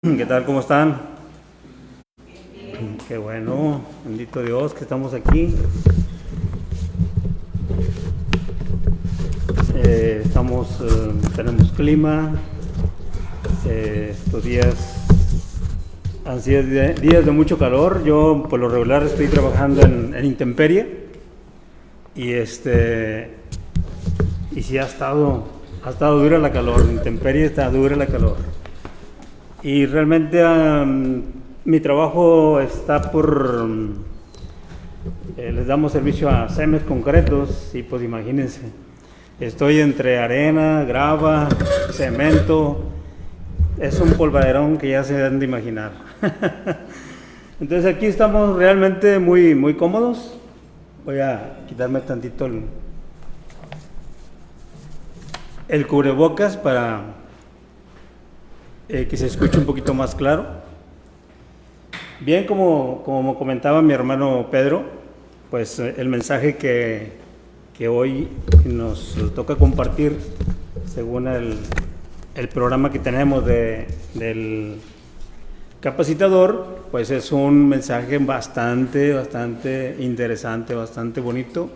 ¿Qué tal? ¿Cómo están? Qué bueno, bendito Dios que estamos aquí. Tenemos clima. Estos días han sido días de mucho calor. Yo por lo regular estoy trabajando en intemperie y sí ha estado dura la calor. En intemperie está dura la calor. Y realmente mi trabajo está les damos servicio a CEMES concretos y pues imagínense, estoy entre arena, grava, cemento, es un polvaderón que ya se han de imaginar. Entonces aquí estamos realmente muy, muy cómodos. Voy a quitarme tantito el cubrebocas para que se escuche un poquito más claro. Bien, como comentaba mi hermano Pedro, pues el mensaje que hoy nos toca compartir, según el programa que tenemos del capacitador, pues es un mensaje bastante interesante, bastante bonito,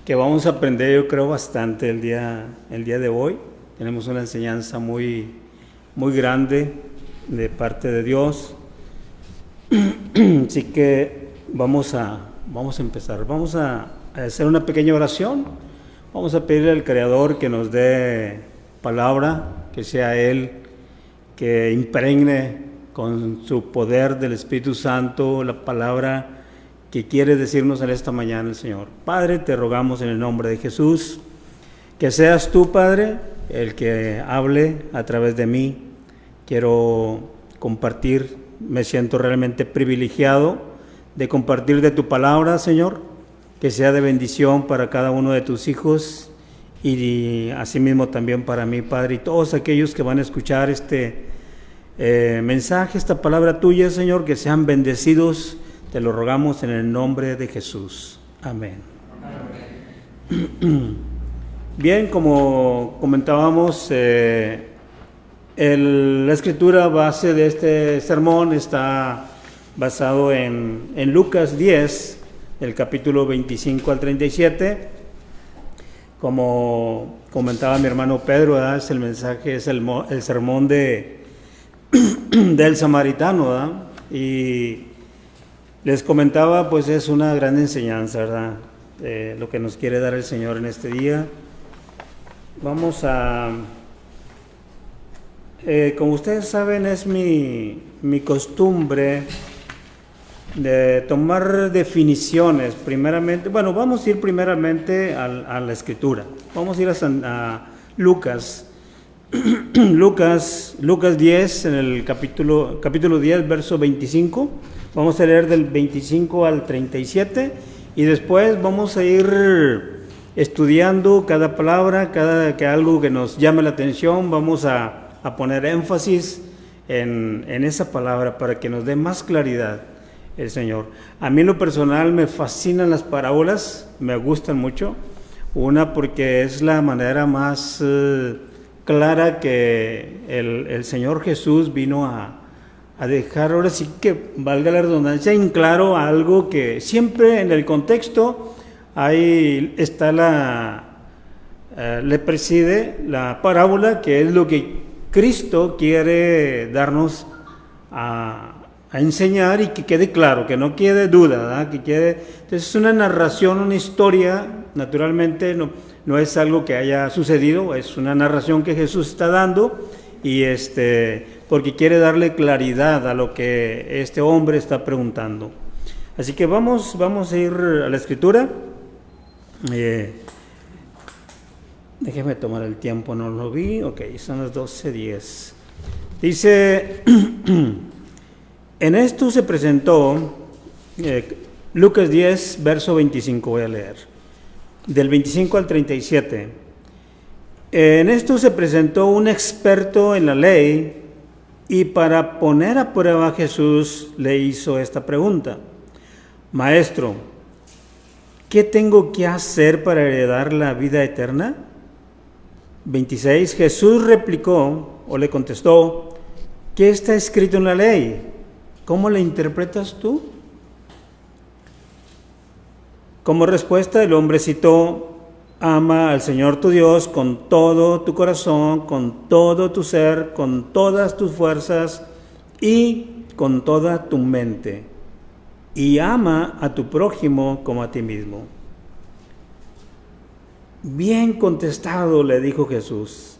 que vamos a aprender, yo creo, bastante el día de hoy. Tenemos una enseñanza muy grande de parte de Dios. Así que vamos a empezar. Vamos a hacer una pequeña oración. Vamos a pedirle al Creador que nos dé palabra, que sea Él que impregne con su poder del Espíritu Santo la palabra que quiere decirnos en esta mañana el Señor. Padre, te rogamos en el nombre de Jesús, que seas tú, Padre, el que hable a través de mí. Quiero compartir, me siento realmente privilegiado de compartir de tu palabra, Señor, que sea de bendición para cada uno de tus hijos y asimismo también para mí, Padre, y todos aquellos que van a escuchar este mensaje, esta palabra tuya, Señor, que sean bendecidos, te lo rogamos en el nombre de Jesús. Amén. Amén. Bien, como comentábamos, la escritura base de este sermón está basado en Lucas 10, del capítulo 25 al 37. Como comentaba mi hermano Pedro, ¿verdad? Es el mensaje, es el sermón del samaritano, ¿verdad? Y les comentaba, pues es una gran enseñanza, ¿verdad? Lo que nos quiere dar el Señor en este día. Vamos a... como ustedes saben, es mi costumbre de tomar definiciones primeramente. Bueno, vamos a ir primeramente a la escritura. Vamos a ir a Lucas. Lucas 10, en el capítulo 10, verso 25. Vamos a leer del 25 al 37 y después vamos a ir estudiando cada palabra, algo que nos llame la atención, vamos a poner énfasis en esa palabra para que nos dé más claridad el Señor. A mí en lo personal me fascinan las parábolas, me gustan mucho. Una porque es la manera más clara que el Señor Jesús vino a dejar, ahora sí que valga la redundancia, en claro algo que siempre en el contexto ahí está le preside la parábola, que es lo que Cristo quiere darnos a enseñar y que quede claro, que no quede duda, ¿verdad? Entonces es una narración, una historia, naturalmente no es algo que haya sucedido, es una narración que Jesús está dando y porque quiere darle claridad a lo que este hombre está preguntando. Así que vamos a ir a la escritura. Déjeme tomar el tiempo, no lo vi. Ok, son las 12:10. Dice, en esto se presentó, Lucas 10, verso 25, voy a leer, del 25 al 37. En esto se presentó un experto en la ley y para poner a prueba a Jesús le hizo esta pregunta: Maestro, ¿qué tengo que hacer para heredar la vida eterna? 26. Jesús replicó o le contestó: ¿qué está escrito en la ley? ¿Cómo la interpretas tú? Como respuesta, el hombre citó: ama al Señor tu Dios con todo tu corazón, con todo tu ser, con todas tus fuerzas y con toda tu mente. Y ama a tu prójimo como a ti mismo. Bien contestado, le dijo Jesús.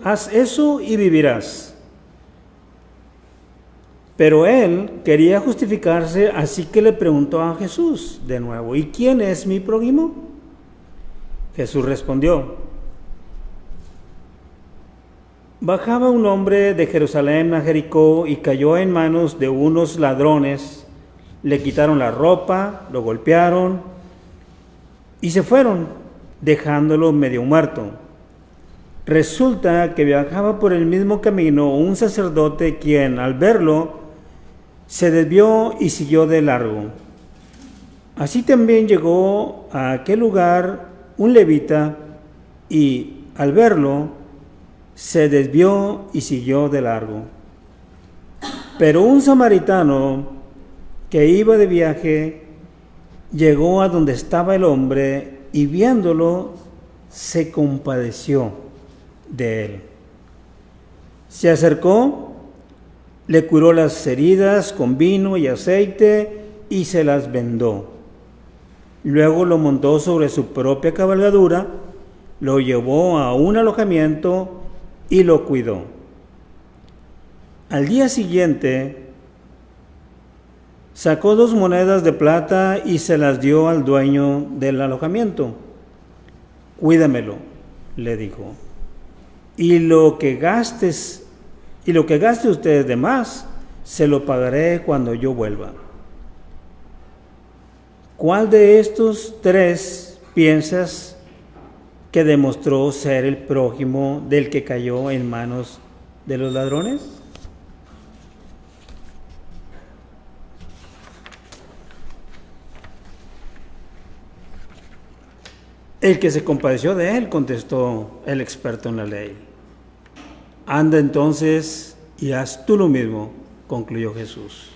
Haz eso y vivirás. Pero él quería justificarse, así que le preguntó a Jesús de nuevo: ¿y quién es mi prójimo? Jesús respondió: bajaba un hombre de Jerusalén a Jericó y cayó en manos de unos ladrones. Le quitaron la ropa, lo golpearon y se fueron, dejándolo medio muerto. Resulta que viajaba por el mismo camino un sacerdote, quien al verlo se desvió y siguió de largo. Así también llegó a aquel lugar un levita y al verlo se desvió y siguió de largo. Pero un samaritano que iba de viaje llegó a donde estaba el hombre y viéndolo se compadeció de él. Se acercó, le curó las heridas con vino y aceite y se las vendó. Luego lo montó sobre su propia cabalgadura, lo llevó a un alojamiento y lo cuidó. Al día siguiente sacó 2 monedas de plata y se las dio al dueño del alojamiento. Cuídamelo, le dijo, y lo que gaste usted de más, se lo pagaré cuando yo vuelva. ¿Cuál de estos 3 piensas que demostró ser el prójimo del que cayó en manos de los ladrones? El que se compadeció de él, contestó el experto en la ley. Anda entonces y haz tú lo mismo, concluyó Jesús.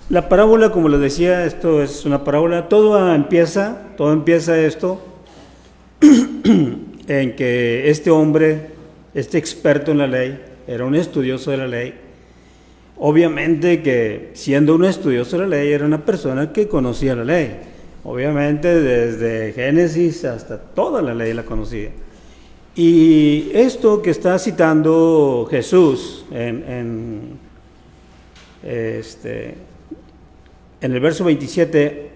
La parábola, como les decía, esto es una parábola. Todo empieza esto en que este hombre, este experto en la ley, era un estudioso de la ley. Obviamente que siendo un estudioso de la ley era una persona que conocía la ley. Obviamente desde Génesis hasta toda la ley la conocía. Y esto que está citando Jesús en el verso 27,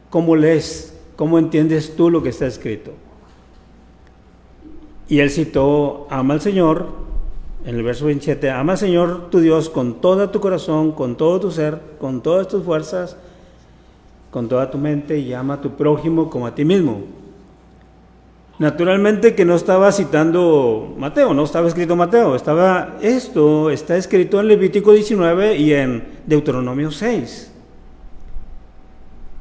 ¿cómo lees? ¿Cómo entiendes tú lo que está escrito? Y él citó: ama al Señor, en el verso 27, ama al Señor tu Dios con todo tu corazón, con todo tu ser, con todas tus fuerzas, con toda tu mente, y ama a tu prójimo como a ti mismo. Naturalmente que no estaba citando Mateo, no estaba escrito Mateo, está escrito en Levítico 19 y en Deuteronomio 6,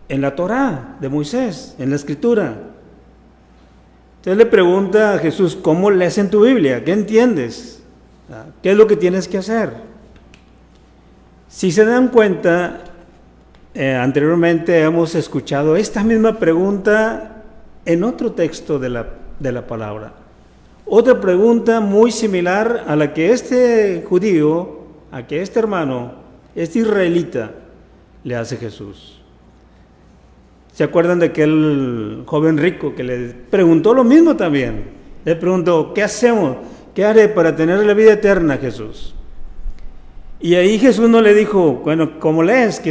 en la Torá de Moisés, en la Escritura. Entonces le pregunta a Jesús: ¿cómo lees en tu Biblia? ¿Qué entiendes? ¿Qué es lo que tienes que hacer? Si se dan cuenta, anteriormente hemos escuchado esta misma pregunta en otro texto de la palabra. Otra pregunta muy similar a la que este judío, a que este hermano, este israelita, le hace Jesús. ¿Se acuerdan de aquel joven rico que le preguntó lo mismo también? Le preguntó: ¿qué hacemos? ¿Qué haré para tener la vida eterna, Jesús? Y ahí Jesús no le dijo: bueno, ¿cómo lees?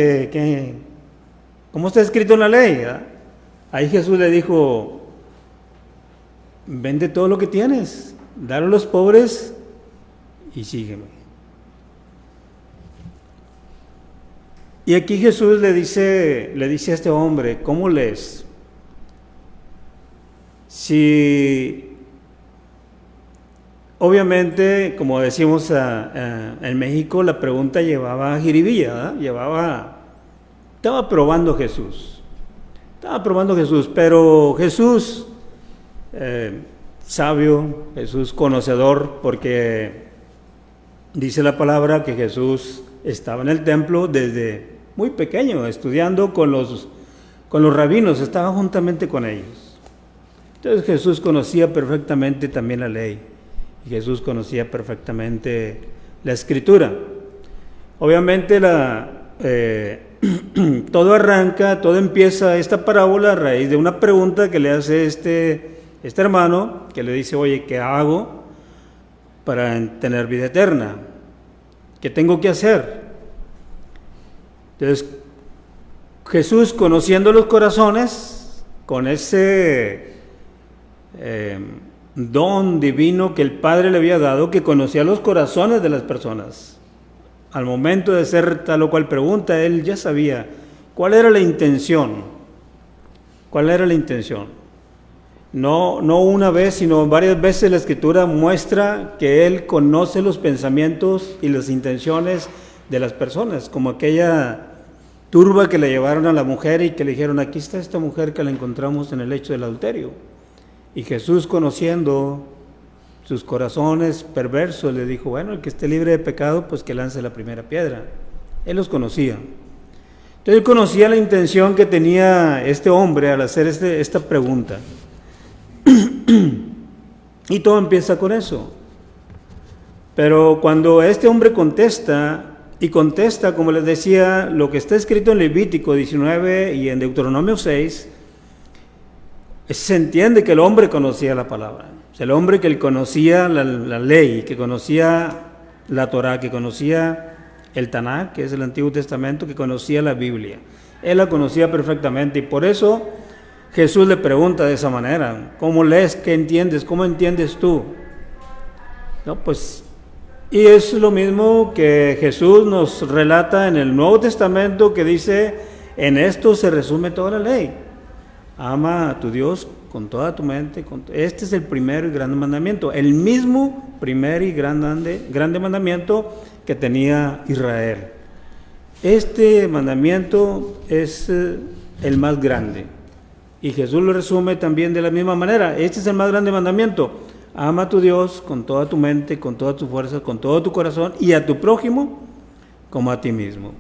¿Cómo está escrito en la ley? Ahí Jesús le dijo: vende todo lo que tienes, dalo a los pobres y sígueme. Y aquí Jesús le dice a este hombre: ¿cómo lees? Si, obviamente, como decimos en México, la pregunta llevaba jiribilla, llevaba Estaba probando Jesús. Pero Jesús, sabio, Jesús conocedor, porque dice la palabra que Jesús estaba en el templo desde muy pequeño, estudiando con los rabinos, estaba juntamente con ellos. Entonces Jesús conocía perfectamente también la ley, y Jesús conocía perfectamente la Escritura. Obviamente todo empieza esta parábola a raíz de una pregunta que le hace este hermano, que le dice: oye, ¿qué hago para tener vida eterna? ¿Qué tengo que hacer? Entonces, Jesús, conociendo los corazones, con ese don divino que el Padre le había dado, que conocía los corazones de las personas, al momento de hacer tal o cual pregunta, él ya sabía cuál era la intención. No una vez, sino varias veces la Escritura muestra que él conoce los pensamientos y las intenciones de las personas, como aquella turba que le llevaron a la mujer y que le dijeron: aquí está esta mujer que la encontramos en el lecho del adulterio. Y Jesús, conociendo sus corazones perversos, le dijo: bueno, el que esté libre de pecado, pues que lance la primera piedra. Él los conocía. Entonces él conocía la intención que tenía este hombre al hacer esta pregunta. Y todo empieza con eso. Pero cuando este hombre contesta, como les decía, lo que está escrito en Levítico 19 y en Deuteronomio 6, se entiende que el hombre conocía la palabra. O sea, el hombre que conocía la ley, que conocía la Torá, que conocía el Tanakh, que es el Antiguo Testamento, que conocía la Biblia. Él la conocía perfectamente, y por eso Jesús le pregunta de esa manera: ¿cómo lees? ¿Qué entiendes? ¿Cómo entiendes tú? No, pues, y es lo mismo que Jesús nos relata en el Nuevo Testamento, que dice: en esto se resume toda la ley. Ama a tu Dios con toda tu mente. Este es el primero y grande mandamiento, el mismo primer y grande mandamiento que tenía Israel. Este mandamiento es el más grande, y Jesús lo resume también de la misma manera: este es el más grande mandamiento, ama a tu Dios con toda tu mente, con toda tu fuerza, con todo tu corazón, y a tu prójimo como a ti mismo.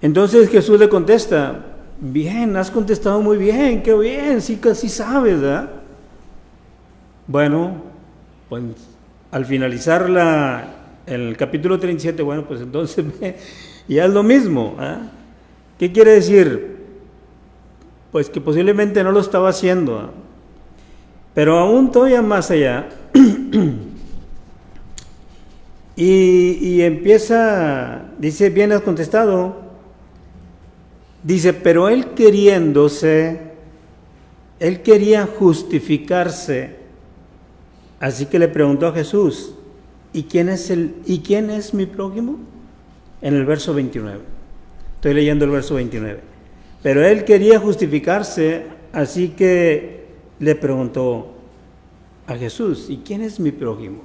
Entonces Jesús le contesta: bien, has contestado muy bien, qué bien, sí, casi sabes, ¿verdad? Bueno, pues al finalizar el capítulo 37, bueno, pues entonces ya es lo mismo, ¿eh? ¿Qué quiere decir? Pues que posiblemente no lo estaba haciendo, ¿eh? Pero aún todavía más allá, y empieza, dice: bien, has contestado. Dice: pero él quería justificarse, así que le preguntó a Jesús: ¿y quién es mi prójimo? En el verso 29. Estoy leyendo el verso 29. Pero él quería justificarse, así que le preguntó a Jesús: ¿y quién es mi prójimo?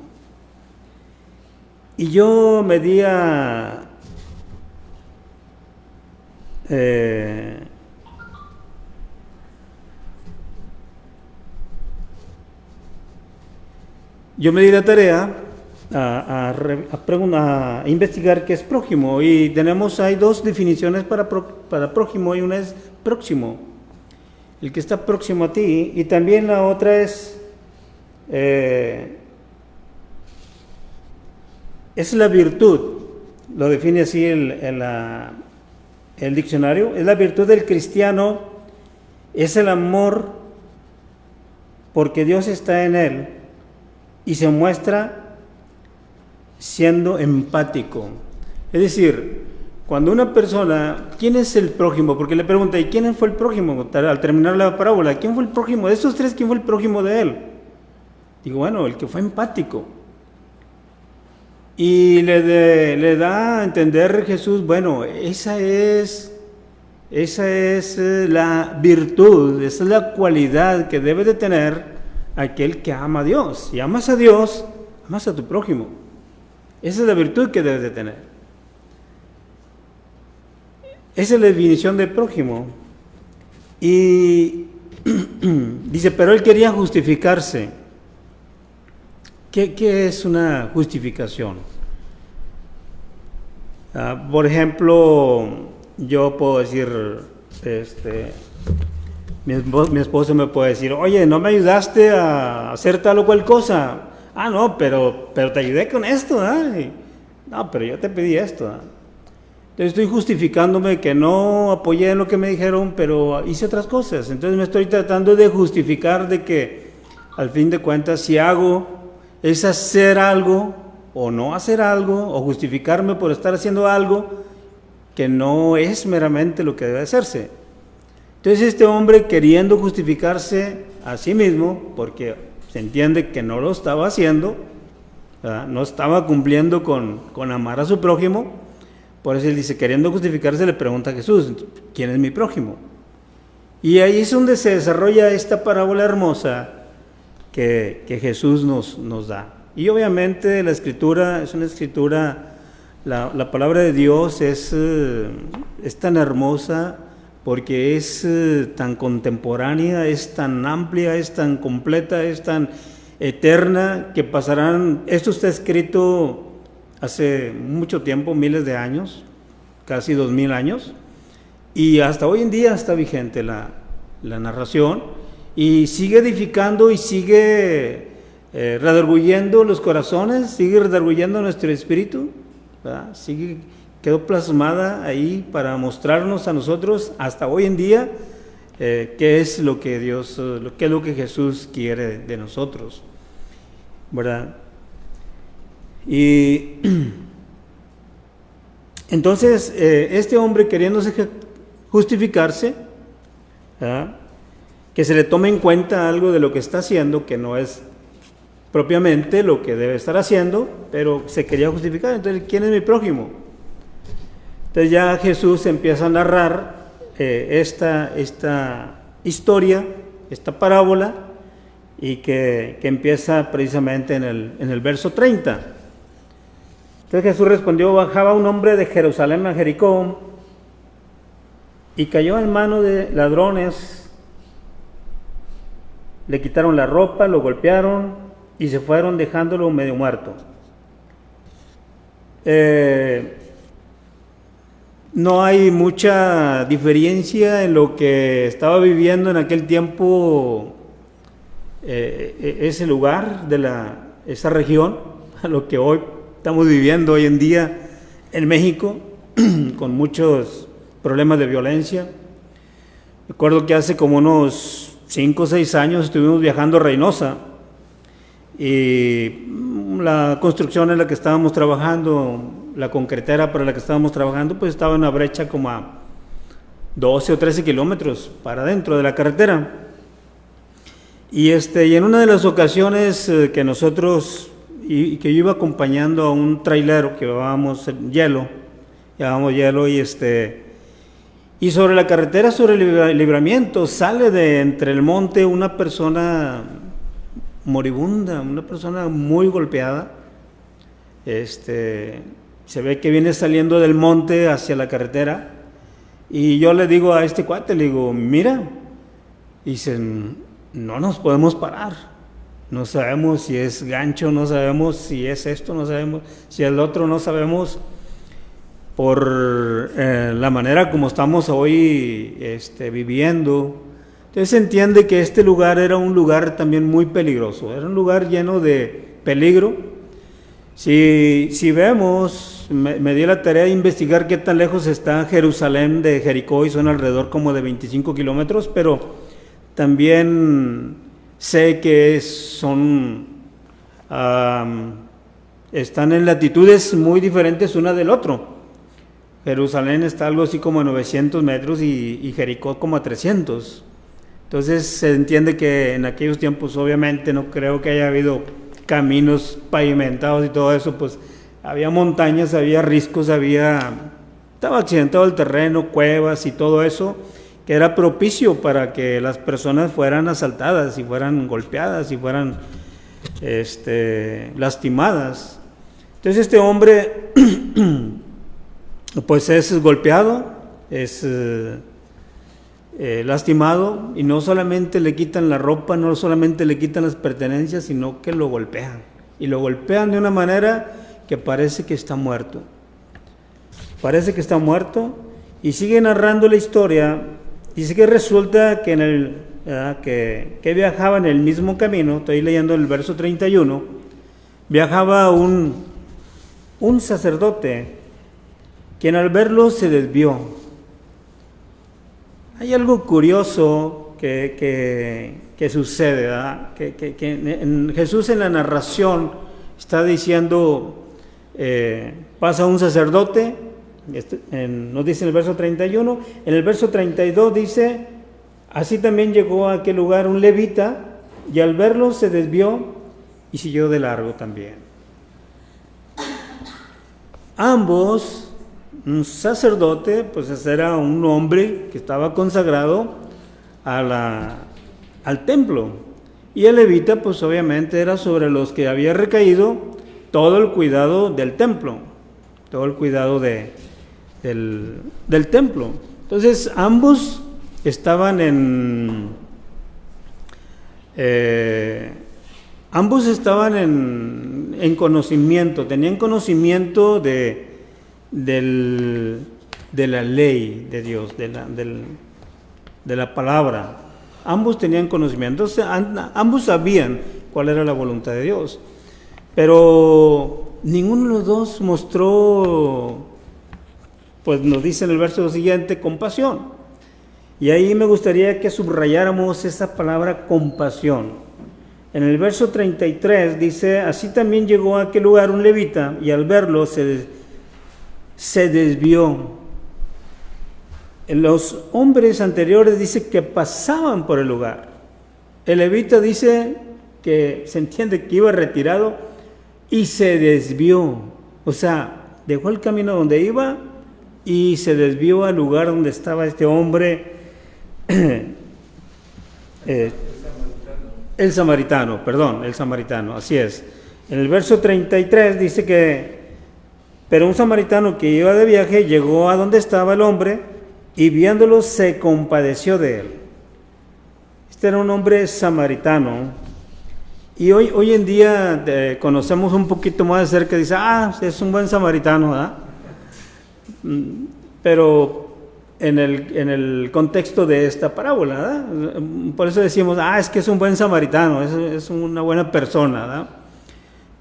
Y yo me di la tarea a investigar qué es prójimo, y hay dos definiciones para prójimo, y una es próximo, el que está próximo a ti, y también la otra es la virtud. Lo define así el diccionario: es la virtud del cristiano, es el amor porque Dios está en él y se muestra siendo empático. Es decir, cuando una persona, ¿quién es el prójimo? Porque le pregunta: ¿y quién fue el prójimo? Al terminar la parábola, ¿quién fue el prójimo? De estos tres, ¿quién fue el prójimo de él? Digo, bueno, el que fue empático. Y le da a entender Jesús: bueno, esa es la virtud, esa es la cualidad que debe de tener aquel que ama a Dios. Si amas a Dios, amas a tu prójimo. Esa es la virtud que debes de tener. esa es la definición de prójimo. Y dice, pero él quería justificarse. ¿Qué es una justificación? Por ejemplo, yo puedo decir, mi esposo me puede decir, oye, ¿no me ayudaste a hacer tal o cual cosa? Ah, no, pero te ayudé con esto, ¿eh? No, pero yo te pedí esto, ¿eh? Entonces estoy justificándome que no apoyé en lo que me dijeron, pero hice otras cosas. Entonces me estoy tratando de justificar de que, al fin de cuentas, si hago es hacer algo o no hacer algo, o justificarme por estar haciendo algo que no es meramente lo que debe hacerse. Entonces este hombre, queriendo justificarse a sí mismo, porque se entiende que no lo estaba haciendo, ¿verdad? No estaba cumpliendo con amar a su prójimo, por eso él dice, queriendo justificarse, le pregunta a Jesús, ¿quién es mi prójimo? Y ahí es donde se desarrolla esta parábola hermosa que Jesús nos da. Y obviamente la escritura es una escritura, la palabra de Dios es tan hermosa porque es tan contemporánea, es tan amplia, es tan completa, es tan eterna, que pasarán, esto está escrito hace mucho tiempo, miles de años, casi 2000 años, y hasta hoy en día está vigente la narración, y sigue edificando y sigue redarguyendo los corazones, sigue redarguyendo nuestro espíritu, ¿verdad? Quedó plasmada ahí para mostrarnos a nosotros hasta hoy en día qué es lo que Dios, qué es lo que Jesús quiere de nosotros, ¿verdad? Y entonces este hombre, queriéndose justificarse, ¿verdad?, que se le tome en cuenta algo de lo que está haciendo, que no es propiamente lo que debe estar haciendo, pero se quería justificar. Entonces, ¿quién es mi prójimo? Entonces ya Jesús empieza a narrar esta historia, esta parábola, y que empieza precisamente en el verso 30. Entonces Jesús respondió, bajaba un hombre de Jerusalén a Jericó, y cayó en mano de ladrones. Le quitaron la ropa, lo golpearon y se fueron dejándolo medio muerto. No hay mucha diferencia en lo que estaba viviendo en aquel tiempo ese lugar, esa región, a lo que hoy estamos viviendo hoy en día en México, con muchos problemas de violencia. Recuerdo que hace como unos 5 o 6 años estuvimos viajando a Reynosa, y la construcción en la que estábamos trabajando, la concretera para la que estábamos trabajando, pues estaba en una brecha como a 12 o 13 kilómetros para adentro de la carretera. Y en una de las ocasiones que nosotros, y que yo iba acompañando a un trailero que llevábamos hielo, y sobre la carretera, sobre el libramiento, sale de entre el monte una persona moribunda, una persona muy golpeada. Se ve que viene saliendo del monte hacia la carretera, y yo le digo a este cuate, le digo, mira, y dicen, no nos podemos parar, no sabemos si es gancho, no sabemos si es esto, no sabemos si es lo otro, no sabemos, por la manera como estamos hoy viviendo. Entonces se entiende que este lugar era un lugar también muy peligroso, era un lugar lleno de peligro. Si vemos, me di la tarea de investigar qué tan lejos está Jerusalén de Jericó, y son alrededor como de 25 kilómetros, pero también sé que están en latitudes muy diferentes una del otro. Jerusalén está algo así como a 900 metros y Jericó como a 300. Entonces se entiende que en aquellos tiempos, obviamente, no creo que haya habido caminos pavimentados y todo eso, pues había montañas, había riscos, estaba accidentado el terreno, cuevas y todo eso, que era propicio para que las personas fueran asaltadas y fueran golpeadas y fueran lastimadas. Entonces este hombre pues es golpeado, es lastimado, y no solamente le quitan la ropa, no solamente le quitan las pertenencias, sino que lo golpean. Y lo golpean de una manera que parece que está muerto. Parece que está muerto, y sigue narrando la historia. Dice que resulta que que viajaba en el mismo camino, estoy leyendo el verso 31, viajaba un sacerdote, quien al verlo se desvió. Hay algo curioso que sucede, ¿verdad? Que Jesús en la narración está diciendo, pasa un sacerdote, nos dice en el verso 31, en el verso 32 dice, así también llegó a aquel lugar un levita, y al verlo se desvió y siguió de largo también. Ambos, un sacerdote, pues era un hombre que estaba consagrado al templo, y el levita pues obviamente era sobre los que había recaído todo el cuidado del templo, todo el cuidado del templo. Entonces ambos estaban en conocimiento, tenían conocimiento de la ley de Dios, de la palabra. Ambos tenían conocimiento, ambos sabían cuál era la voluntad de Dios, pero ninguno de los dos mostró, pues nos dice en el verso siguiente, compasión. Y ahí me gustaría que subrayáramos esa palabra compasión. En el verso 33 dice, así también llegó a aquel lugar un levita, y al verlo se desvió. Los hombres anteriores dice que pasaban por el lugar. El levita dice que se entiende que iba retirado y se desvió. O sea, dejó el camino donde iba y se desvió al lugar donde estaba este hombre, el samaritano, así es. En el verso 33 dice que, pero un samaritano que iba de viaje llegó a donde estaba el hombre, y viéndolo se compadeció de él. Este era un hombre samaritano, y hoy en día conocemos un poquito más de cerca, dice, es un buen samaritano, ¿verdad? Pero en el contexto de esta parábola, ¿verdad? Por eso decimos, es que es un buen samaritano, es una buena persona, ¿verdad?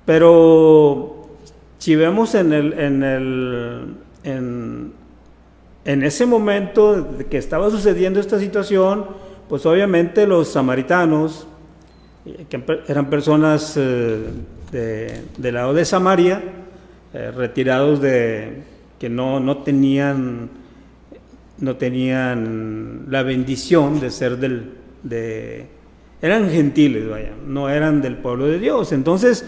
Pero si vemos en ese momento que estaba sucediendo esta situación, pues obviamente los samaritanos, que eran personas del lado de Samaria, retirados que no tenían la bendición de ser eran gentiles, no eran del pueblo de Dios. Entonces,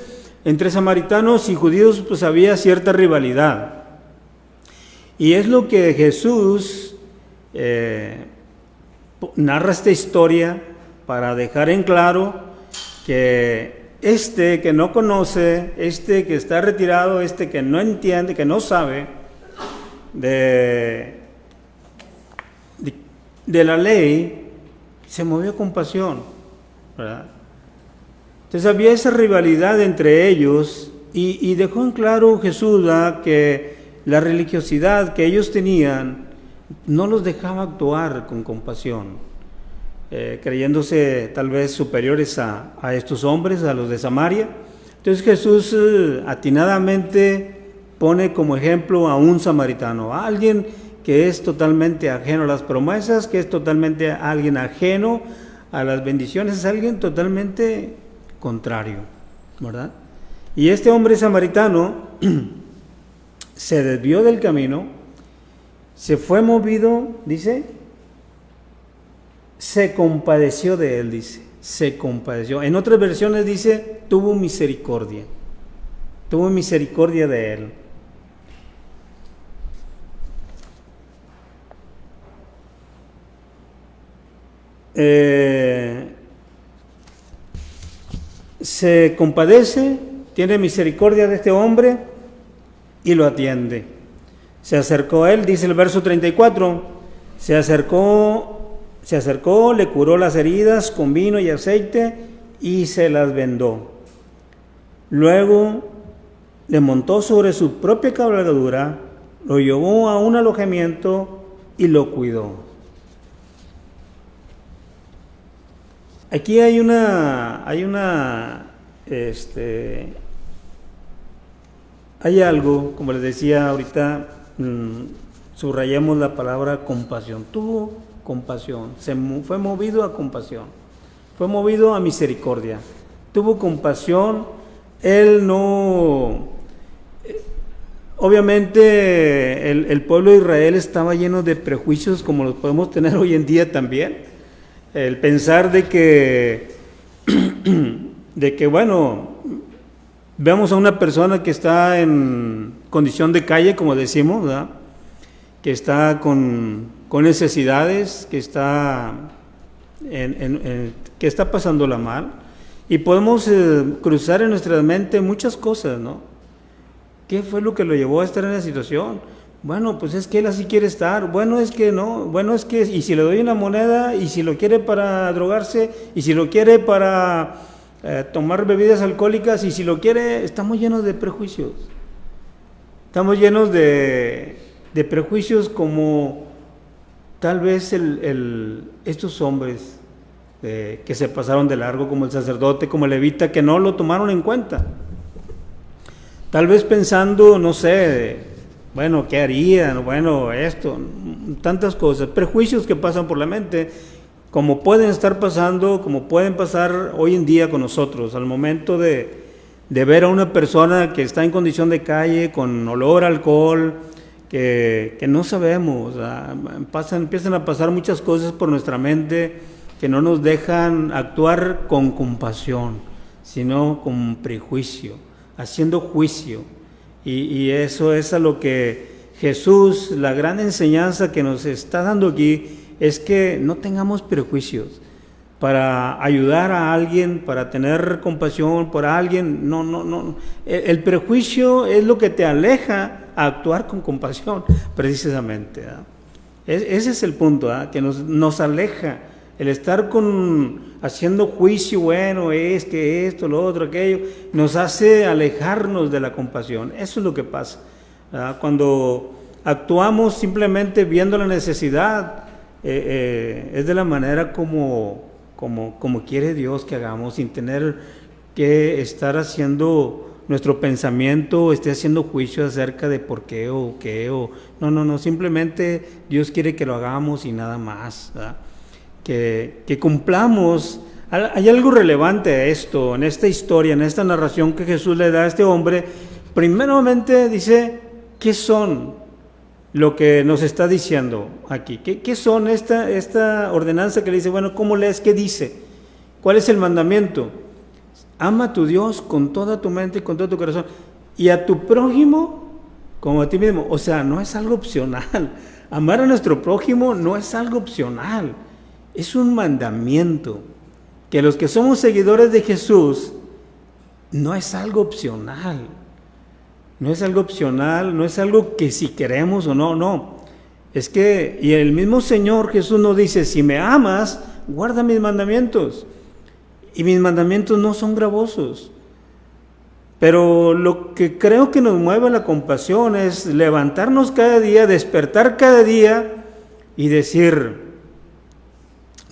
entre samaritanos y judíos pues había cierta rivalidad. Y es lo que Jesús narra esta historia para dejar en claro que que no conoce, que está retirado, que no entiende, que no sabe de la ley, se movió con pasión, ¿verdad? Entonces había esa rivalidad entre ellos, y dejó en claro Jesús, ¿verdad?, que la religiosidad que ellos tenían no los dejaba actuar con compasión, creyéndose tal vez superiores a estos hombres, a los de Samaria. Entonces Jesús atinadamente pone como ejemplo a un samaritano, a alguien que es totalmente ajeno a las promesas, que es totalmente alguien ajeno a las bendiciones, es alguien totalmente contrario, ¿verdad? Y este hombre samaritano se desvió del camino, se fue movido, dice, se compadeció de él, dice, se compadeció. En otras versiones dice, tuvo misericordia de él. Se compadece, tiene misericordia de este hombre y lo atiende. Se acercó a él, dice el verso 34, se acercó, le curó las heridas con vino y aceite y se las vendó. Luego le montó sobre su propia cabalgadura, lo llevó a un alojamiento y lo cuidó. Aquí hay algo, como les decía ahorita, subrayamos la palabra compasión. Tuvo compasión, fue movido a compasión, fue movido a misericordia, tuvo compasión. Él no, obviamente el pueblo de Israel estaba lleno de prejuicios como los podemos tener hoy en día también. El pensar de que bueno, vemos a una persona que está en condición de calle, como decimos, ¿verdad? Que está con necesidades, que está que está pasándola mal, y podemos cruzar en nuestra mente muchas cosas, ¿no? ¿Qué fue lo que lo llevó a estar en esa situación? Bueno, pues es que él así quiere estar. Bueno, es que no. Bueno, es que, y si le doy una moneda, y si lo quiere para drogarse, y si lo quiere para tomar bebidas alcohólicas, y si lo quiere, estamos llenos de prejuicios. Estamos llenos de prejuicios como tal vez estos hombres que se pasaron de largo, como el sacerdote, como el levita, que no lo tomaron en cuenta. Tal vez pensando, no sé, bueno, ¿qué harían? Bueno, esto, tantas cosas, prejuicios que pasan por la mente, como pueden estar pasando, como pueden pasar hoy en día con nosotros, al momento de ver a una persona que está en condición de calle, con olor a alcohol, que no sabemos, empiezan a pasar muchas cosas por nuestra mente que no nos dejan actuar con compasión, sino con prejuicio, haciendo juicio. Y eso es a lo que Jesús, la gran enseñanza que nos está dando aquí, es que no tengamos prejuicios para ayudar a alguien, para tener compasión por alguien. No. El prejuicio es lo que te aleja a actuar con compasión, precisamente. Ese es el punto, que nos aleja. El estar haciendo juicio, bueno, es que esto, lo otro, aquello, nos hace alejarnos de la compasión. Eso es lo que pasa. Cuando actuamos simplemente viendo la necesidad, es de la manera como quiere Dios que hagamos, sin tener que estar haciendo nuestro pensamiento, esté haciendo juicio acerca de por qué o qué. No, simplemente Dios quiere que lo hagamos y nada más, ¿verdad? Que cumplamos. Hay algo relevante a esto, en esta historia, en esta narración que Jesús le da a este hombre. Primeramente dice, ¿qué son lo que nos está diciendo aquí? ¿Qué son esta ordenanza que le dice? Bueno, ¿cómo lees? ¿Qué dice? ¿Cuál es el mandamiento? Ama a tu Dios con toda tu mente y con todo tu corazón, y a tu prójimo como a ti mismo. O sea, no es algo opcional. Amar a nuestro prójimo no es algo opcional. Es un mandamiento que los que somos seguidores de Jesús no es algo opcional. No es algo opcional, no es algo que si queremos o no. Es que, y el mismo Señor Jesús nos dice, si me amas, guarda mis mandamientos. Y mis mandamientos no son gravosos. Pero lo que creo que nos mueve a la compasión es levantarnos cada día, despertar cada día y decir,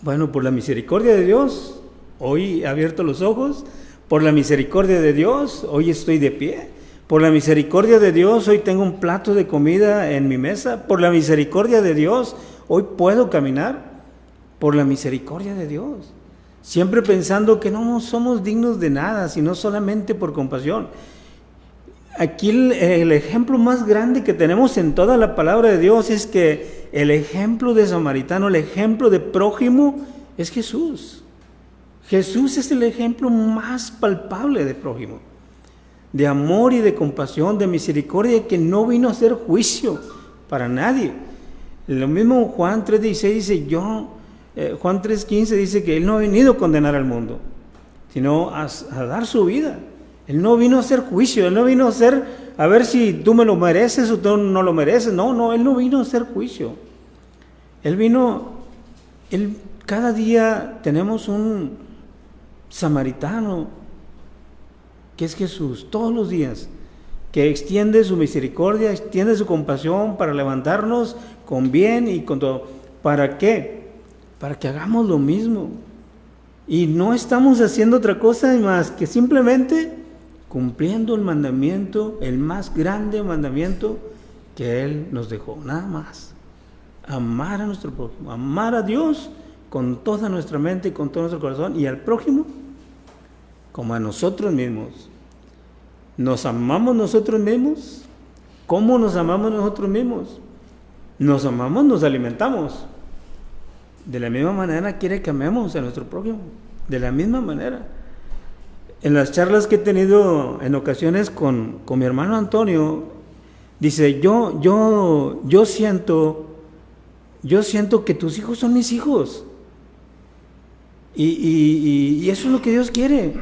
bueno, por la misericordia de Dios, hoy he abierto los ojos. Por la misericordia de Dios, hoy estoy de pie. Por la misericordia de Dios, hoy tengo un plato de comida en mi mesa. Por la misericordia de Dios, hoy puedo caminar. Por la misericordia de Dios. Siempre pensando que no somos dignos de nada, sino solamente por compasión. Aquí el ejemplo más grande que tenemos en toda la palabra de Dios es que el ejemplo de samaritano, el ejemplo de prójimo, es Jesús. Jesús es el ejemplo más palpable de prójimo, de amor y de compasión, de misericordia, que no vino a hacer juicio para nadie. Lo mismo Juan 3:16 dice, Juan 3:15 dice que Él no ha venido a condenar al mundo, sino a dar su vida. Él no vino a hacer juicio, Él no vino a hacer, a ver si tú me lo mereces o tú no lo mereces. No, Él no vino a hacer juicio. Cada día tenemos un samaritano, que es Jesús, todos los días, que extiende su misericordia, extiende su compasión para levantarnos con bien y con todo. ¿Para qué? Para que hagamos lo mismo. Y no estamos haciendo otra cosa más que simplemente cumpliendo el mandamiento, el más grande mandamiento que Él nos dejó, nada más. Amar a nuestro prójimo, amar a Dios con toda nuestra mente y con todo nuestro corazón, y al prójimo como a nosotros mismos. ¿Nos amamos nosotros mismos? ¿Cómo nos amamos nosotros mismos? Nos amamos, nos alimentamos. De la misma manera quiere que amemos a nuestro prójimo, de la misma manera. En las charlas que he tenido en ocasiones con mi hermano Antonio, dice, yo siento que tus hijos son mis hijos. Y eso es lo que Dios quiere,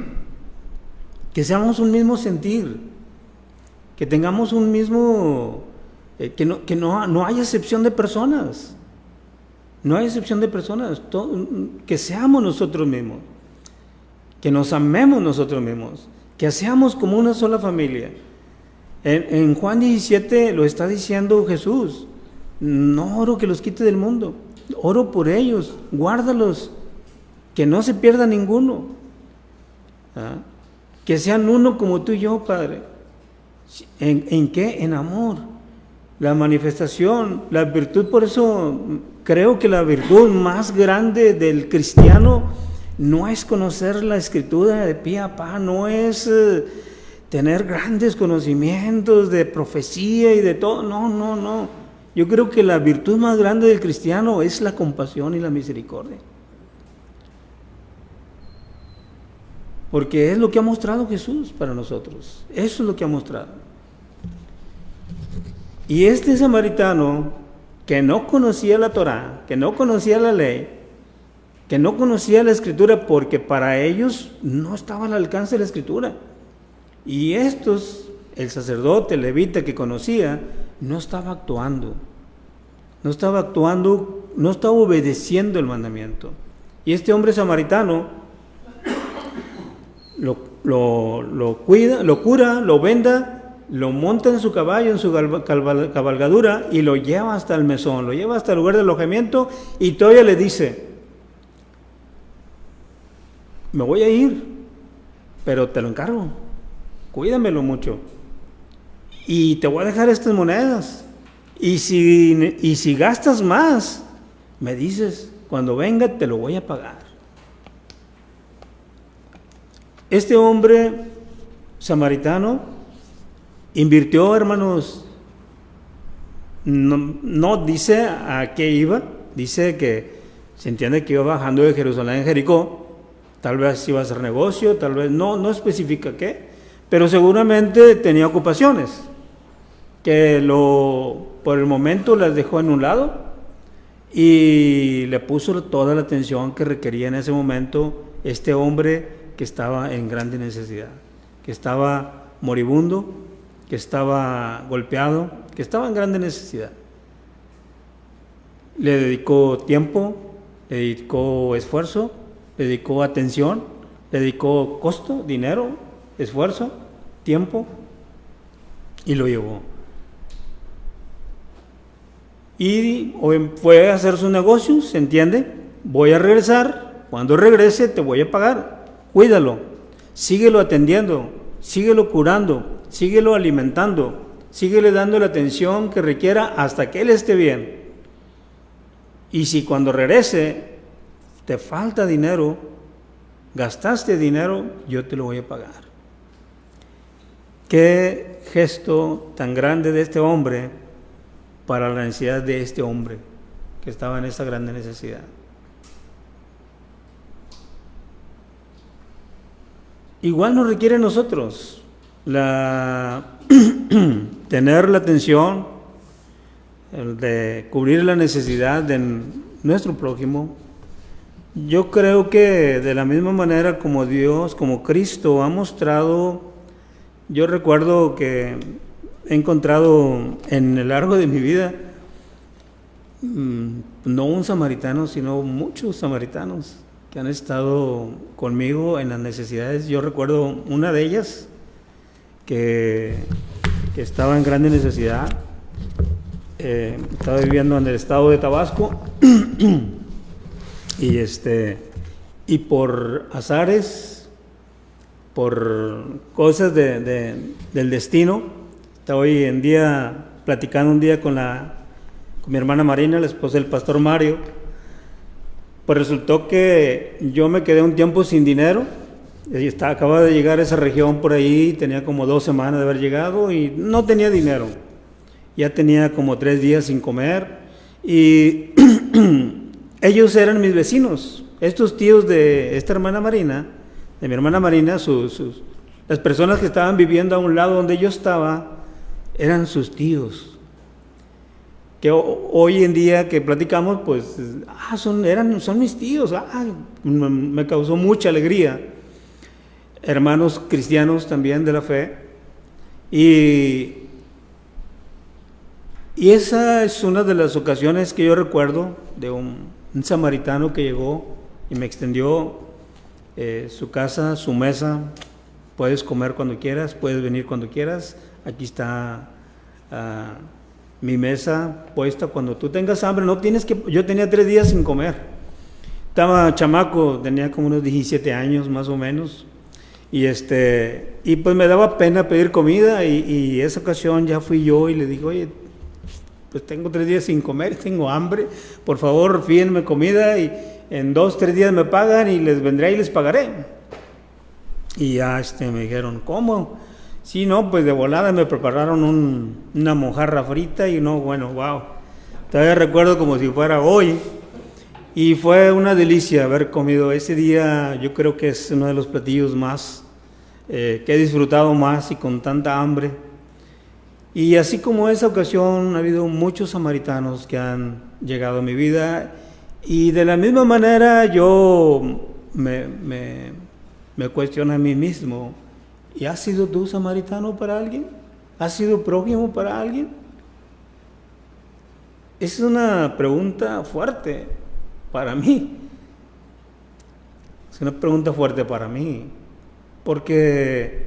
que seamos un mismo sentir, que tengamos un mismo, que no haya excepción de personas, no hay excepción de personas, que seamos nosotros mismos, que nos amemos nosotros mismos, que seamos como una sola familia. En Juan 17 lo está diciendo Jesús, no oro que los quite del mundo, oro por ellos, guárdalos, que no se pierda ninguno, que sean uno como tú y yo, Padre. ¿En qué? En amor. La manifestación, la virtud, por eso creo que la virtud más grande del cristiano no es conocer la Escritura de pie a pa, no es tener grandes conocimientos de profecía y de todo, no. Yo creo que la virtud más grande del cristiano es la compasión y la misericordia. Porque es lo que ha mostrado Jesús para nosotros. Eso es lo que ha mostrado. Y este samaritano, que no conocía la Torá, que no conocía la ley, que no conocía la Escritura, porque para ellos no estaba al alcance de la Escritura. Y estos, el sacerdote, el levita que conocía, no estaba actuando, no estaba obedeciendo el mandamiento. Y este hombre samaritano lo cuida, lo cura, lo venda, lo monta en su caballo, en su cabalgadura, y lo lleva hasta el mesón, lo lleva hasta el lugar de alojamiento, y todavía le dice, me voy a ir, pero te lo encargo, cuídamelo mucho, y te voy a dejar estas monedas, y si gastas más, me dices, cuando venga te lo voy a pagar. Este hombre samaritano invirtió, hermanos, no dice a qué iba, dice que se entiende que iba bajando de Jerusalén a Jericó, tal vez iba a hacer negocio, tal vez no especifica qué, pero seguramente tenía ocupaciones, que por el momento las dejó en un lado y le puso toda la atención que requería en ese momento este hombre que estaba en grande necesidad, que estaba moribundo, que estaba golpeado, que estaba en grande necesidad. Le dedicó tiempo, le dedicó esfuerzo, le dedicó atención, le dedicó costo, dinero, esfuerzo, tiempo, y lo llevó. Y fue a hacer sus negocios, ¿se entiende? Voy a regresar, cuando regrese te voy a pagar. Cuídalo, síguelo atendiendo, síguelo curando, síguelo alimentando, síguele dando la atención que requiera hasta que él esté bien. Y si cuando regrese te falta dinero, gastaste dinero, yo te lo voy a pagar. Qué gesto tan grande de este hombre para la necesidad de este hombre que estaba en esa grande necesidad. Igual nos requiere a nosotros tener la atención, de cubrir la necesidad de nuestro prójimo. Yo creo que de la misma manera como Dios, como Cristo ha mostrado Yo recuerdo que he encontrado en el largo de mi vida no un samaritano, sino muchos samaritanos que han estado conmigo en las necesidades. Yo recuerdo una de ellas que estaba en grande necesidad. Estaba viviendo en el estado de Tabasco y por azares, por cosas del destino, estaba hoy en día platicando un día con mi hermana Marina, la esposa del pastor Mario. Pues resultó que yo me quedé un tiempo sin dinero. Acababa de llegar a esa región por ahí, tenía como 2 semanas de haber llegado y no tenía dinero. Ya tenía como 3 días sin comer y ellos eran mis vecinos. Estos tíos de esta hermana Marina, de mi hermana Marina, las personas que estaban viviendo a un lado donde yo estaba, eran sus tíos. Que hoy en día que platicamos, pues, son mis tíos. Me causó mucha alegría. Hermanos cristianos también de la fe. Y esa es una de las ocasiones que yo recuerdo de un samaritano que llegó y me extendió su casa, su mesa. Puedes comer cuando quieras, puedes venir cuando quieras. Aquí está mi mesa puesta cuando tú tengas hambre. Yo tenía 3 días sin comer. Estaba chamaco, tenía como unos 17 años más o menos. Y pues me daba pena pedir comida y esa ocasión ya fui yo y le dije, oye, pues tengo 3 días sin comer, tengo hambre, por favor fíjenme comida y en 2, 3 días me pagan y les vendré y les pagaré. Y ya me dijeron, ¿cómo? Sí, no, pues de volada me prepararon una mojarra frita y no, bueno, wow. Todavía recuerdo como si fuera hoy. Y fue una delicia haber comido ese día. Yo creo que es uno de los platillos más que he disfrutado más y con tanta hambre. Y así como esa ocasión ha habido muchos samaritanos que han llegado a mi vida y de la misma manera yo me cuestiono a mí mismo. ¿Y has sido tú samaritano para alguien? ¿Has sido prójimo para alguien? Esa es una pregunta fuerte para mí. Es una pregunta fuerte para mí, porque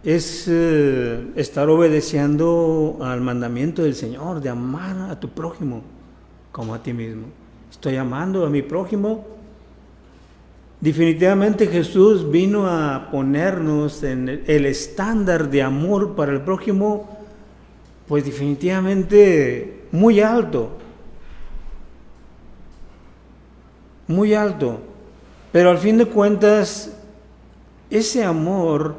es estar obedeciendo al mandamiento del Señor de amar a tu prójimo como a ti mismo. Estoy amando a mi prójimo. Definitivamente Jesús vino a ponernos en el estándar de amor para el prójimo, pues definitivamente muy alto. Muy alto. Pero al fin de cuentas, ese amor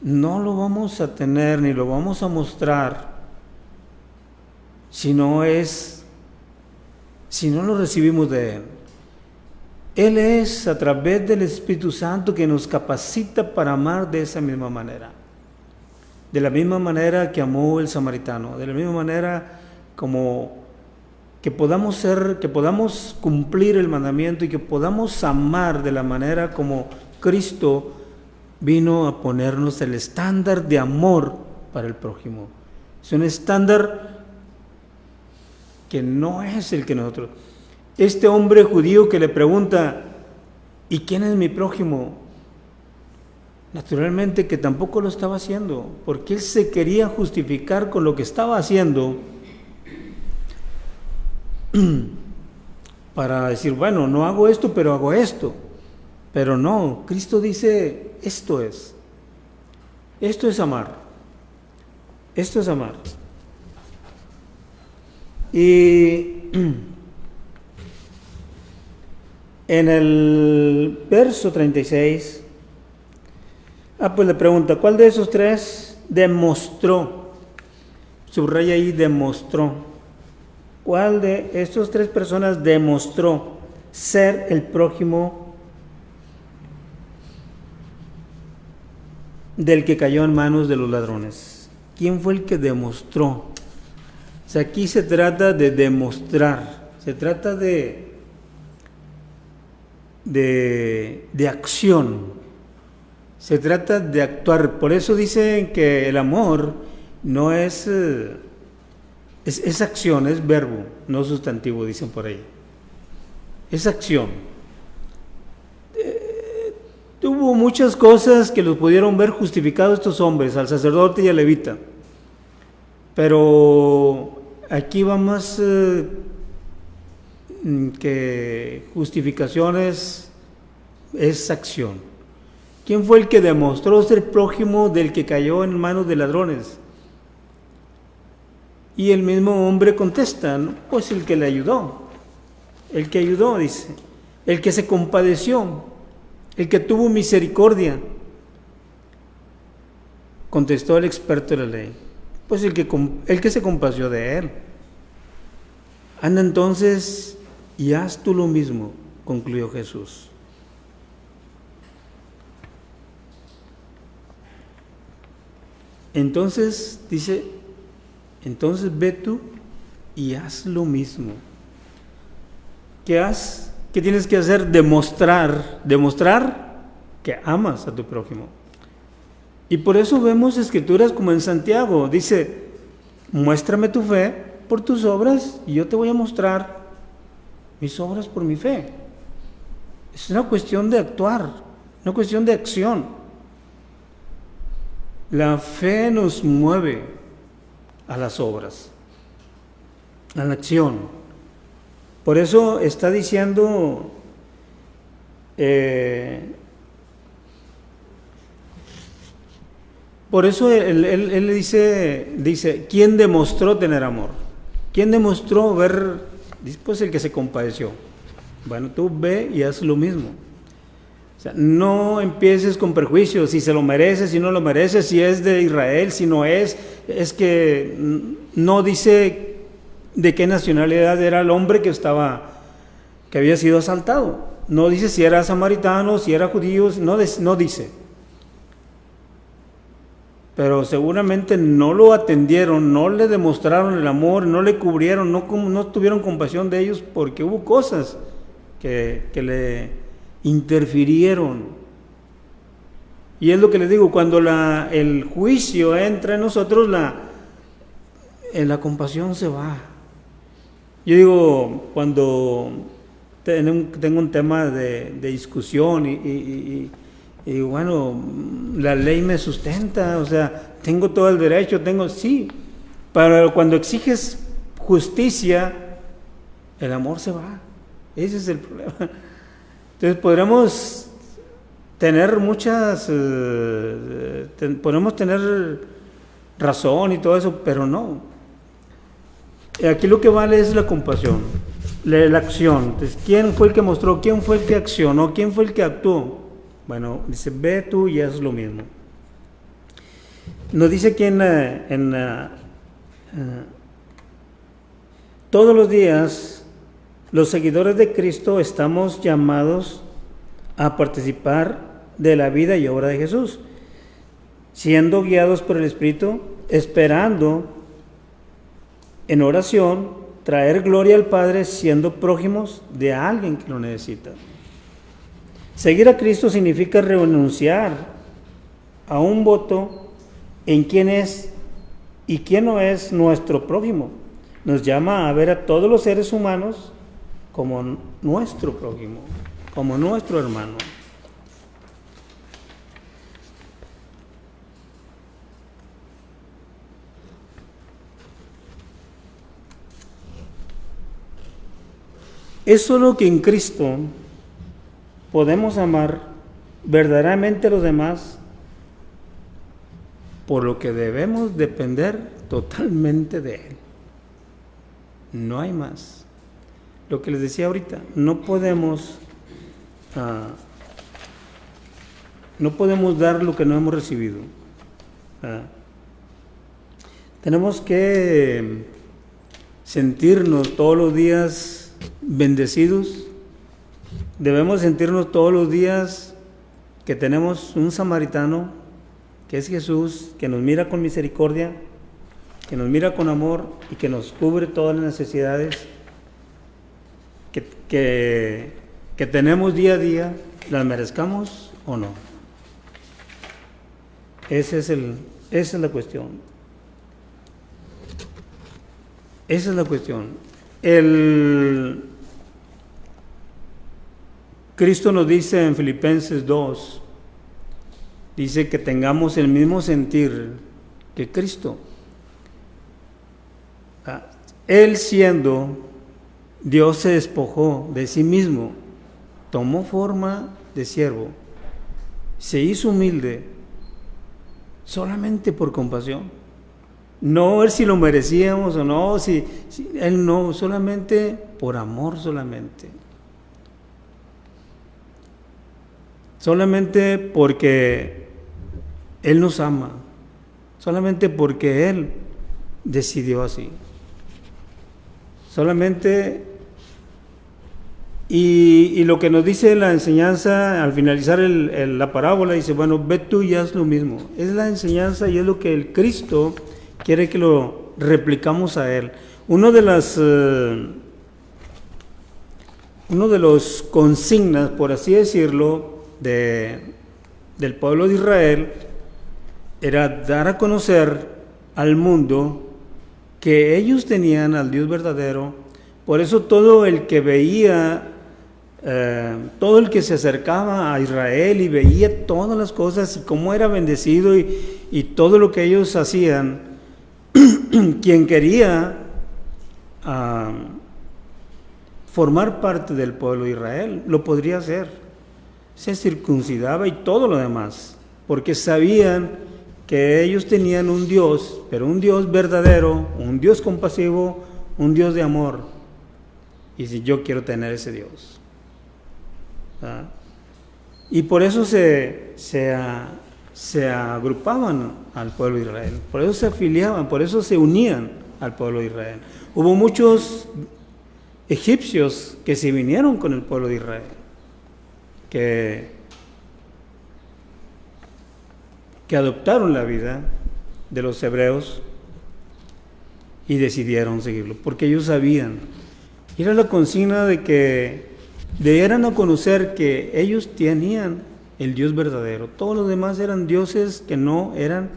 no lo vamos a tener ni lo vamos a mostrar si no lo recibimos de Él. Él es a través del Espíritu Santo que nos capacita para amar de esa misma manera. De la misma manera que amó el samaritano, de la misma manera como que podamos cumplir el mandamiento y que podamos amar de la manera como Cristo vino a ponernos el estándar de amor para el prójimo. Es un estándar que no es el que nosotros... Este hombre judío que le pregunta, ¿y quién es mi prójimo? Naturalmente que tampoco lo estaba haciendo, porque él se quería justificar con lo que estaba haciendo para decir, bueno, no hago esto, pero hago esto. Pero no, Cristo dice, esto es amar. Esto es amar. Y en el verso 36, pues le pregunta, ¿cuál de esos 3 demostró? Subraya ahí, demostró. ¿Cuál de estas 3 personas demostró ser el prójimo del que cayó en manos de los ladrones? ¿Quién fue el que demostró? O sea, aquí se trata de demostrar, se trata de acción, Se trata de actuar. Por eso dicen que el amor no es acción, es verbo, no sustantivo, dicen por ahí. Es acción. Tuvo muchas cosas que los pudieron ver justificados estos hombres, al sacerdote y al levita. Pero aquí va más que justificaciones, es acción. ¿Quién fue el que demostró ser prójimo del que cayó en manos de ladrones? Y el mismo hombre contesta, ¿no? Pues el que le ayudó. El que ayudó, dice. El que se compadeció. El que tuvo misericordia. Contestó el experto de la ley. Pues el que se compadeció de él. Anda entonces y haz tú lo mismo, concluyó Jesús. Entonces, dice, entonces ve tú y haz lo mismo. ¿Qué tienes que hacer? Demostrar que amas a tu prójimo. Y por eso vemos escrituras como en Santiago, dice, muéstrame tu fe por tus obras y yo te voy a mostrar mis obras por mi fe. Es una cuestión de actuar, una cuestión de acción. La fe nos mueve a las obras, a la acción. Por eso está diciendo, por eso él dice, ¿quién demostró tener amor? ¿Quién demostró ver? Pues el que se compadeció. Bueno, tú ve y haz lo mismo. O sea, no empieces con prejuicios, si se lo merece, si no lo merece, si es de Israel, si no es que no dice de qué nacionalidad era el hombre que había sido asaltado. No dice si era samaritano, si era judío, no dice. Pero seguramente no lo atendieron, no le demostraron el amor, no le cubrieron, no tuvieron compasión de ellos porque hubo cosas que le interfirieron. Y es lo que les digo, cuando el juicio entra en nosotros, la compasión se va. Yo digo, cuando tengo un tema de discusión y bueno, la ley me sustenta, o sea, tengo todo el derecho, sí, pero cuando exiges justicia, el amor se va. Ese es el problema. Entonces podremos tener podemos tener razón y todo eso, pero no. Aquí lo que vale es la compasión, la acción. Entonces, ¿quién fue el que mostró? ¿Quién fue el que accionó? ¿Quién fue el que actuó? Bueno, dice, ve tú y haz lo mismo. Nos dice que todos los días los seguidores de Cristo estamos llamados a participar de la vida y obra de Jesús, siendo guiados por el Espíritu, esperando en oración traer gloria al Padre, siendo prójimos de alguien que lo necesita. Seguir a Cristo significa renunciar a un voto en quién es y quién no es nuestro prójimo. Nos llama a ver a todos los seres humanos como nuestro prójimo, como nuestro hermano. Es solo que en Cristo podemos amar verdaderamente a los demás, por lo que debemos depender totalmente de Él. No hay más. Lo que les decía ahorita, no podemos dar lo que no hemos recibido. Tenemos que sentirnos todos los días bendecidos. Debemos sentirnos todos los días que tenemos un samaritano, que es Jesús, que nos mira con misericordia, que nos mira con amor y que nos cubre todas las necesidades que tenemos día a día, las merezcamos o no. Esa es la cuestión. Esa es la cuestión. Cristo nos dice en Filipenses 2, dice que tengamos el mismo sentir que Cristo. Él, siendo Dios, se despojó de sí mismo, tomó forma de siervo, se hizo humilde solamente por compasión. No él si lo merecíamos o no, si él no, solamente por amor, solamente porque él nos ama, solamente porque él decidió así, solamente. Y lo que nos dice la enseñanza al finalizar la parábola, dice, bueno, ve tú y haz lo mismo. Es la enseñanza y es lo que el Cristo quiere que lo replicamos a Él. Uno de los consignas, por así decirlo, del pueblo de Israel, era dar a conocer al mundo que ellos tenían al Dios verdadero. Por eso todo el que veía, todo el que se acercaba a Israel y veía todas las cosas y cómo era bendecido y todo lo que ellos hacían, quien quería formar parte del pueblo de Israel, lo podría hacer. Se circuncidaba y todo lo demás, porque sabían que ellos tenían un Dios, pero un Dios verdadero, un Dios compasivo, un Dios de amor. Y si yo quiero tener ese Dios. Y por eso se agrupaban al pueblo de Israel, por eso se afiliaban, por eso se unían al pueblo de Israel. Hubo muchos egipcios que se vinieron con el pueblo de Israel, que adoptaron la vida de los hebreos y decidieron seguirlo, porque ellos sabían. Y era la consigna de que dieran a conocer que ellos tenían el Dios verdadero. Todos los demás eran dioses que no eran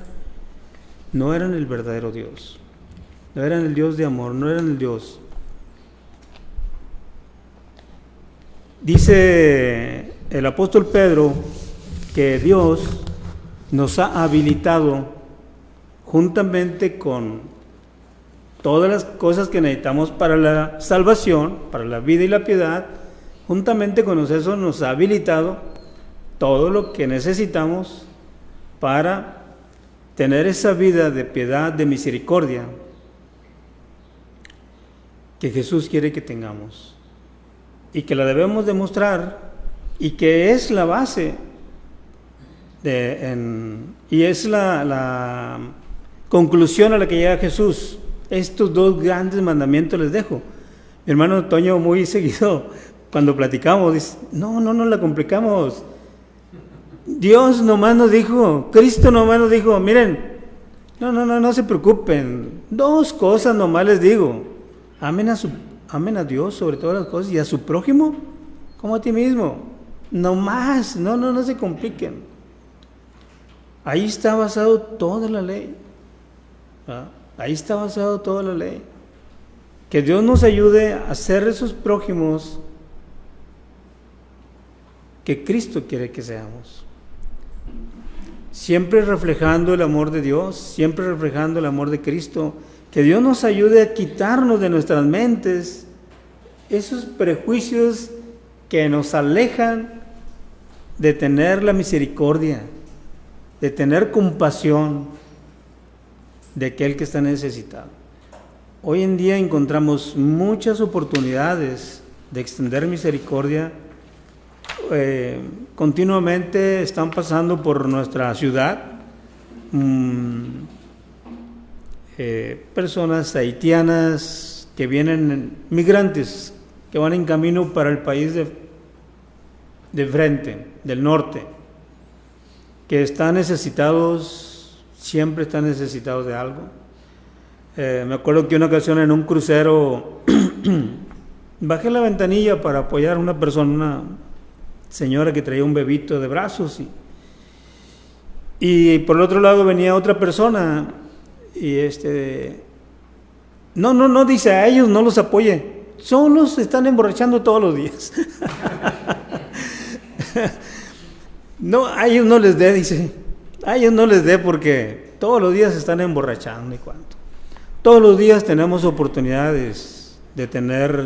el verdadero Dios. No eran el Dios de amor, no eran el Dios. Dice el apóstol Pedro que Dios nos ha habilitado juntamente con todas las cosas que necesitamos para la salvación, para la vida y la piedad. Juntamente con eso nos ha habilitado todo lo que necesitamos para tener esa vida de piedad, de misericordia que Jesús quiere que tengamos y que la debemos demostrar y que es la base y es la conclusión a la que llega Jesús. Estos dos grandes mandamientos les dejo. Mi hermano Toño muy seguido cuando platicamos dice, no la complicamos. Dios nomás nos dijo, Cristo nomás nos dijo, miren, no se preocupen, dos cosas nomás les digo, amen a Dios sobre todas las cosas y a su prójimo como a ti mismo, no más, no se compliquen. Ahí está basado toda la ley, ahí está basado toda la ley. Que Dios nos ayude a ser esos prójimos que Cristo quiere que seamos. Siempre reflejando el amor de Dios, siempre reflejando el amor de Cristo. Que Dios nos ayude a quitarnos de nuestras mentes esos prejuicios que nos alejan de tener la misericordia, de tener compasión de aquel que está necesitado. Hoy en día encontramos muchas oportunidades de extender misericordia. Continuamente están pasando por nuestra ciudad personas haitianas que vienen, migrantes que van en camino para el país de frente, del norte, que están necesitados, siempre están necesitados de algo. Me acuerdo que una ocasión en un crucero bajé la ventanilla para apoyar a una persona, una señora que traía un bebito de brazos, y, Y por el otro lado venía otra persona y no, dice, a ellos no los apoye, solo se están emborrachando todos los días. No, a ellos no les dé, dice, a ellos no les dé porque todos los días se están emborrachando y cuánto. Todos los días tenemos oportunidades de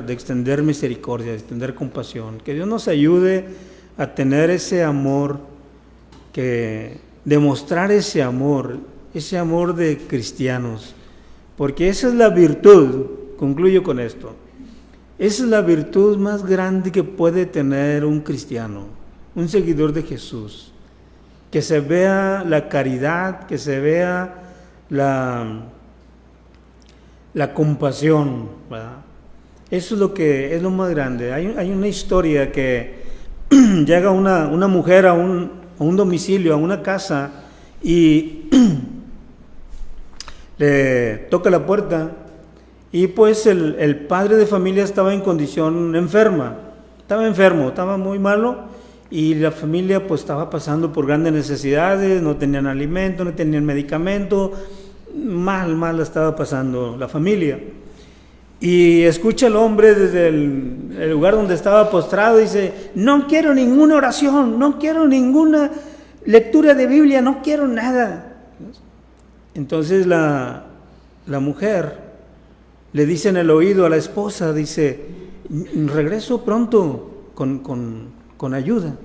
extender misericordia, de extender compasión. Que Dios nos ayude a tener ese amor, demostrar ese amor de cristianos. Porque esa es la virtud, concluyo con esto, esa es la virtud más grande que puede tener un cristiano, un seguidor de Jesús. Que se vea la caridad, que se vea la compasión, ¿verdad? Eso es lo más grande. Hay una historia que llega una mujer a un domicilio, a una casa, y le toca la puerta, y pues el padre de familia estaba en condición enferma, estaba enfermo, estaba muy malo, y la familia pues estaba pasando por grandes necesidades, no tenían alimento, no tenían medicamento, mal estaba pasando la familia. Y escucha el hombre desde el lugar donde estaba postrado, dice, no quiero ninguna oración, no quiero ninguna lectura de Biblia, no quiero nada. Entonces la mujer le dice en el oído a la esposa, dice, regreso pronto con ayuda.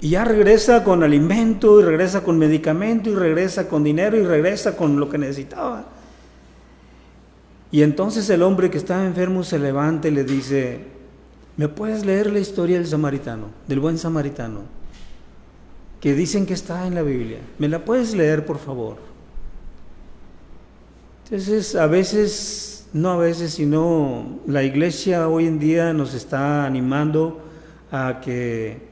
Y ya regresa con alimento, y regresa con medicamento, y regresa con dinero, y regresa con lo que necesitaba. Y entonces el hombre que estaba enfermo se levanta y le dice, ¿me puedes leer la historia del samaritano, del buen samaritano? Que dicen que está en la Biblia. ¿Me la puedes leer, por favor? Entonces, sino la iglesia hoy en día nos está animando a que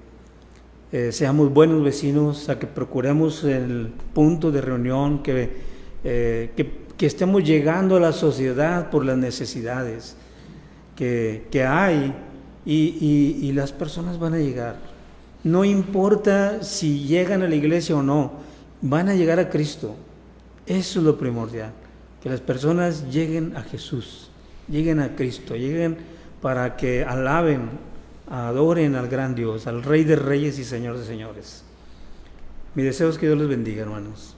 seamos buenos vecinos, a que procuremos el punto de reunión, que estemos llegando a la sociedad por las necesidades que hay, y las personas van a llegar. No importa si llegan a la iglesia o no, van a llegar a Cristo. Eso es lo primordial, que las personas lleguen a Jesús, lleguen a Cristo, lleguen para que alaben, adoren al gran Dios, al Rey de Reyes y Señor de Señores. Mi deseo es que Dios les bendiga, hermanos.